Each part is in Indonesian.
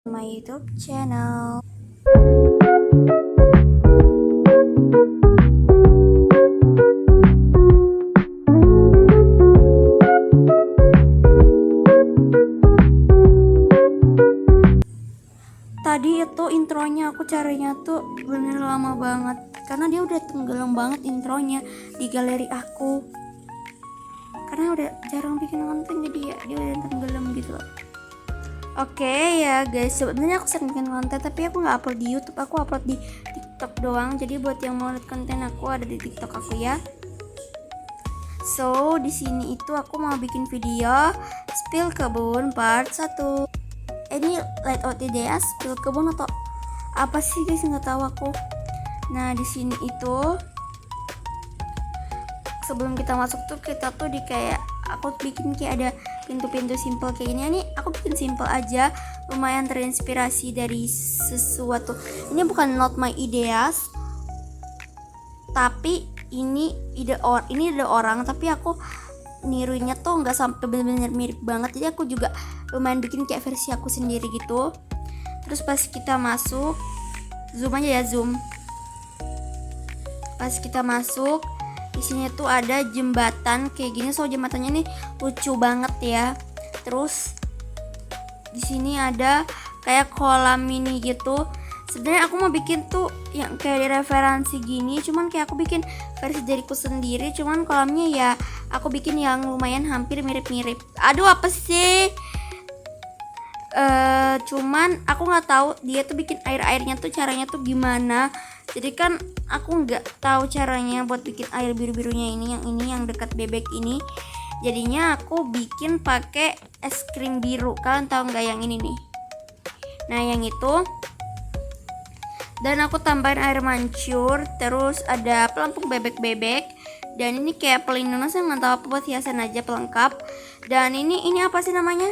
my YouTube channel. Tadi itu intronya aku carinya tuh bener lama banget karena dia udah tenggelam banget intronya di galeri aku, karena udah jarang bikin konten jadi ya dia udah tenggelam gitu loh. Oke ya guys, sebenarnya aku sering bikin konten tapi aku nggak upload di YouTube, aku upload di TikTok doang. Jadi buat yang mau lihat konten aku ada di TikTok aku ya. So di sini itu aku mau bikin video spill kebun part 1. Ini light out ideas spill kebun atau apa sih guys, nggak tahu aku. Nah di sini itu sebelum kita masuk tuh kita tuh di kayak aku bikin kayak ada pintu-pintu simple kayak gini. Nih aku bikin simple aja, lumayan terinspirasi dari sesuatu. Ini bukan not my ideas, tapi ini ide orang, tapi aku niruinnya tuh nggak sampai benar-benar mirip banget. Jadi aku juga lumayan bikin kayak versi aku sendiri gitu. Terus pas kita masuk, zoom aja ya, zoom. Pas kita masuk di sini tuh ada jembatan kayak gini. So jembatannya nih lucu banget ya. Terus di sini ada kayak kolam mini gitu. Sebenarnya aku mau bikin tuh yang kayak referensi gini, cuman kayak aku bikin versi diriku sendiri. Cuman kolamnya ya aku bikin yang lumayan hampir mirip-mirip. Aduh apa sih? Cuman aku nggak tahu dia tuh bikin airnya tuh caranya tuh gimana. Jadi kan aku nggak tahu caranya buat bikin air biru-birunya ini yang dekat bebek ini. Jadinya aku bikin pakai es krim biru. Kalian tahu nggak yang ini nih? Nah yang itu. Dan aku tambahin air mancur. Terus ada pelampung bebek-bebek. Dan ini kayak pelindung, saya nggak tahu apa, buat hiasan aja pelengkap. Dan ini apa sih namanya?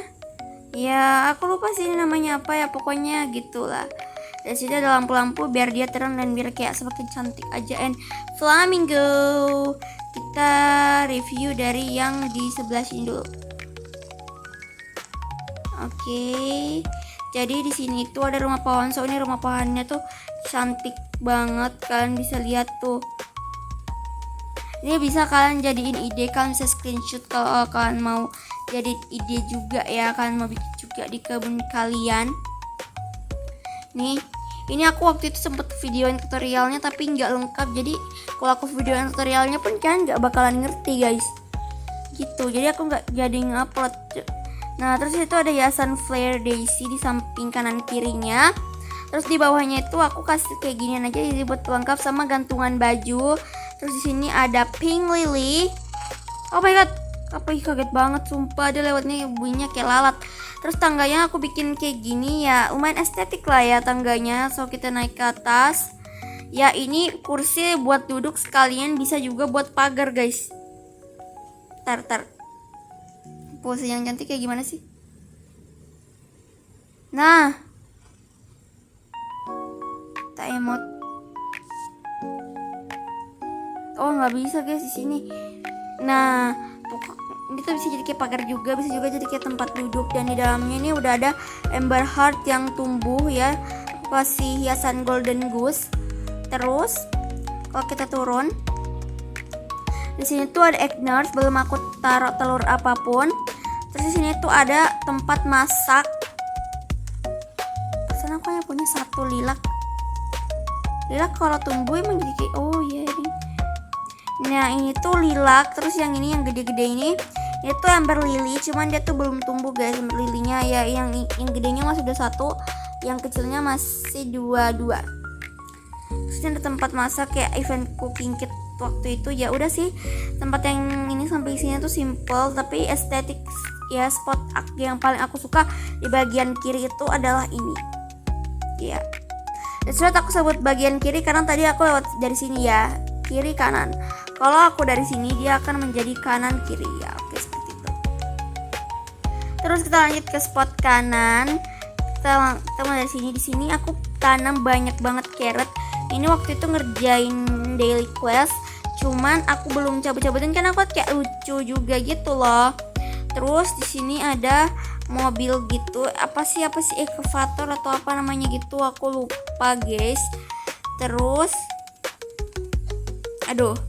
Ya aku lupa sih ini namanya apa ya, pokoknya gitulah. Dan sini ada lampu-lampu biar dia terang dan biar kayak semakin cantik aja. And flamingo. Kita review dari yang di sebelah sini dulu. Oke. Jadi di sini tuh ada rumah pohon. So ini rumah pohonnya tuh cantik banget, kalian bisa lihat tuh. Ini bisa kalian jadiin ide, kalian bisa screenshot kalau kalian mau jadi ide juga ya, kalian mau bikin juga di kebun kalian. Nih, ini aku waktu itu sempet videoin tutorialnya tapi nggak lengkap. Jadi kalau aku videoin tutorialnya pun kalian nggak bakalan ngerti guys. Gitu. Jadi aku nggak jadi ngupload. Nah terus itu ada hiasan flare daisy di samping kanan kirinya. Terus di bawahnya itu aku kasih kayak ginian aja jadi buat pelengkap sama gantungan baju. Terus di sini ada pink lily. Oh my god, apa kaget banget sumpah, dia lewatnya bunyinya kayak lalat. Terus tangganya aku bikin kayak gini ya, lumayan estetik lah ya tangganya. So kita naik ke atas. Ya ini kursi buat duduk sekalian, bisa juga buat pagar guys. Tar. Pose yang cantik kayak gimana sih? Nah, tak emot. Oh nggak bisa guys di sini. Nah, ini tuh bisa jadi kayak pagar juga, bisa juga jadi kayak tempat duduk. Dan di dalamnya ini udah ada ember heart yang tumbuh ya, kasih hiasan golden goose. Terus kalau kita turun, di sini tuh ada egg nurse, belum aku taruh telur apapun. Terus di sini tuh ada tempat masak. Pesan aku yang punya satu lilac. Lilac kalau tumbuh emang jadi kayak ini. Nah ini tuh lilac. Terus yang ini yang gede-gede ini tuh ember lily, cuman dia tuh belum tumbuh guys. Ember lilynya ya yang gedenya masih udah satu, yang kecilnya masih dua. Terus ada tempat masak kayak event cooking kit waktu itu. Ya udah sih, tempat yang ini sampai sini tuh simple tapi estetik ya. Spot yang paling aku suka di bagian kiri itu adalah ini ya. Sudah aku sebut bagian kiri karena tadi aku lewat dari sini ya, kiri kanan. Kalau aku dari sini dia akan menjadi kanan kiri ya. Oke seperti itu. Terus kita lanjut ke spot kanan. Kita mulai dari sini. Di sini aku tanam banyak banget carrot. Ini waktu itu ngerjain daily quest, cuman aku belum cabut-cabutin kan aku kayak lucu juga gitu loh. Terus di sini ada mobil gitu, apa sih excavator atau apa namanya gitu, aku lupa guys. Terus aduh,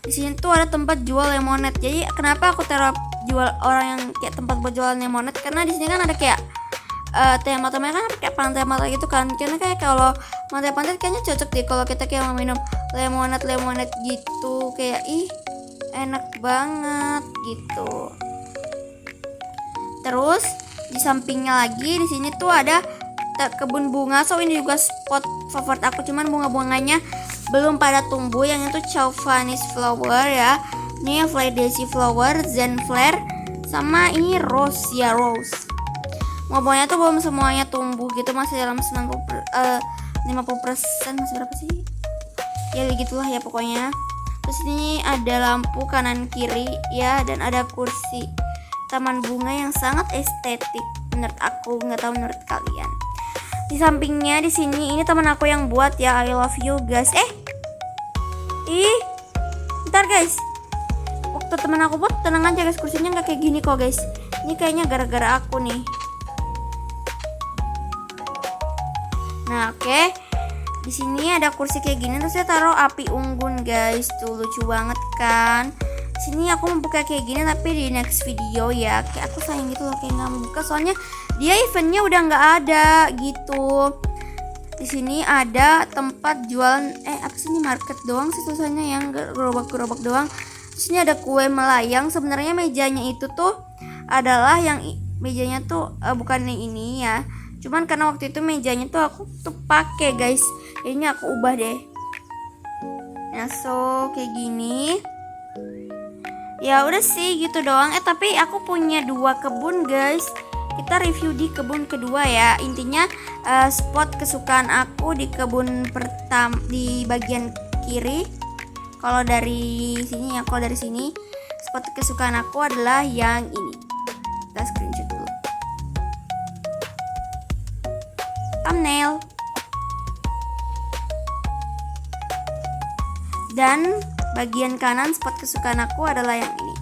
di sini tuh ada tempat jual lemonade. Jadi kenapa aku taruh jual orang yang kayak tempat buat jualan lemonade, karena di sini kan ada kayak tema-temanya kan kayak pantai-pantai gitu kan. Karena kayak kalau pantai-pantai kayaknya cocok deh kalau kita kayak mau minum lemonade gitu, kayak ih enak banget gitu. Terus di sampingnya lagi di sini tuh ada kebun bunga. So ini juga spot favorit aku, cuman bunga-bunganya belum pada tumbuh. Yang itu Chauvinis flower ya. Ini Fleur Daisy flower, Zen flare, sama ini rose ya, rose. Bunga-bunganya tuh belum semuanya tumbuh gitu, masih dalam 50% masih berapa sih? Ya gitulah ya pokoknya. Terus ini ada lampu kanan kiri ya, dan ada kursi. Taman bunga yang sangat estetik menurut aku, nggak tahu menurut kalian. Di sampingnya di sini ini teman aku yang buat ya, I love you guys. Bentar guys, waktu teman aku buat tenang aja guys, kursinya nggak kayak gini kok guys. Ini kayaknya gara-gara aku nih. Nah oke. Di sini ada kursi kayak gini, terus saya taruh api unggun guys, tuh lucu banget kan. Sini aku membuka kayak gini, tapi di next video ya. Kayak aku sayang gitu loh, kayak nggak membuka soalnya dia eventnya udah nggak ada gitu. Di sini ada tempat jualan apa sih, ini market doang sih tulisannya, yang gerobak doang. Di sini ada kue melayang. Sebenarnya mejanya itu tuh adalah yang mejanya tuh bukan ini ya. Cuman karena waktu itu mejanya tuh aku tuh pakai guys, ini aku ubah deh. Nah so kayak gini. Ya udah sih gitu doang. Tapi aku punya 2 kebun guys. Kita review di kebun kedua ya. Intinya spot kesukaan aku di kebun pertama di bagian kiri. Kalau dari sini ya, kalau dari sini spot kesukaan aku adalah yang ini. Kita screenshot dulu. Thumbnail. Dan bagian kanan spot kesukaan aku adalah yang ini.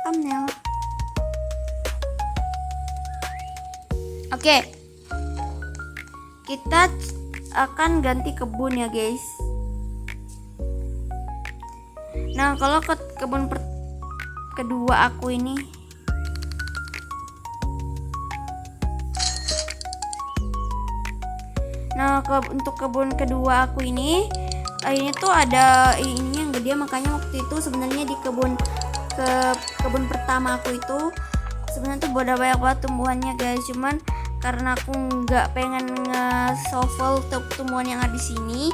Thumbnail. Oke. Kita akan ganti kebun ya guys. Nah, kalau ke kebun kedua aku ini, untuk kebun kedua aku ini tuh ada ini yang gede, makanya waktu itu sebenarnya di kebun pertama aku itu sebenarnya tuh udah banyak banget tumbuhannya guys. Cuman karena aku nggak pengen nge-shuffle tumbuhan yang ada di sini,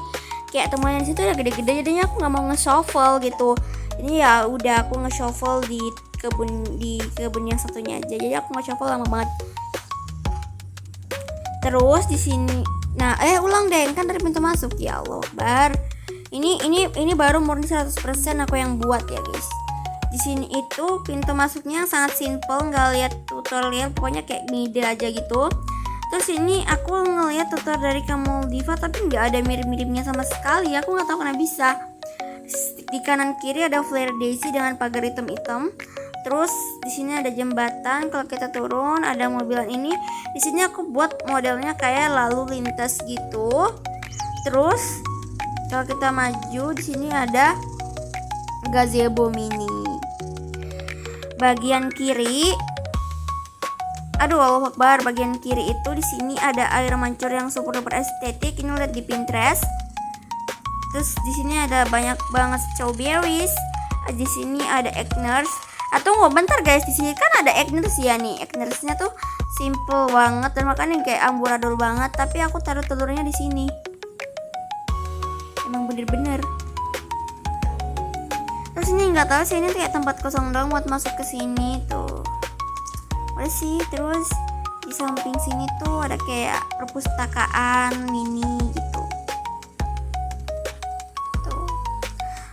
kayak tumbuhan di situ udah gede-gede, jadinya aku nggak mau nge-shuffle gitu. Ini ya udah aku nge-shuffle di kebun yang satunya aja. Jadi aku nge-shuffle lama banget. Terus di sini, nah ulang deh, kan dari pintu masuk, ya Allah Akbar. Ini baru murni 100% aku yang buat ya guys. Di sini itu pintu masuknya sangat simple, nggak lihat tutorial, pokoknya kayak ngide aja gitu. Terus ini aku ngeliat tutorial dari Kamaldiva, tapi nggak ada mirip-miripnya sama sekali. Aku nggak tahu kenapa bisa. Di kanan kiri ada Fleur Daisy dengan pagar hitam-hitam. Terus di sini ada jembatan. Kalau kita turun ada mobilan ini. Di sini aku buat modelnya kayak lalu lintas gitu. Terus kalau kita maju di sini ada gazebo mini. Bagian kiri, aduh Allah Akbar, bagian kiri itu di sini ada air mancur yang super duper estetik. Ini lihat di Pinterest. Terus di sini ada banyak banget strawberries. Di sini ada eggers. Tunggu bentar guys, di sini kan ada eggers ya nih. Eggersnya tuh simple banget dan makanya kayak amburadul banget. Tapi aku taruh telurnya di sini. Emang bener-bener. Terus ini nggak tahu sih, ini kayak tempat kosong doang buat masuk ke sini tuh. Udah sih. Terus di samping sini tuh ada kayak perpustakaan mini gitu. Tuh.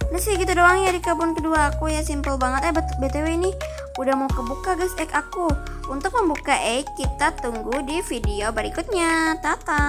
Udah sih gitu doang ya di kebun kedua aku ya, simple banget. BTW ini udah mau kebuka guys egg aku. Untuk membuka egg kita tunggu di video berikutnya. Tata.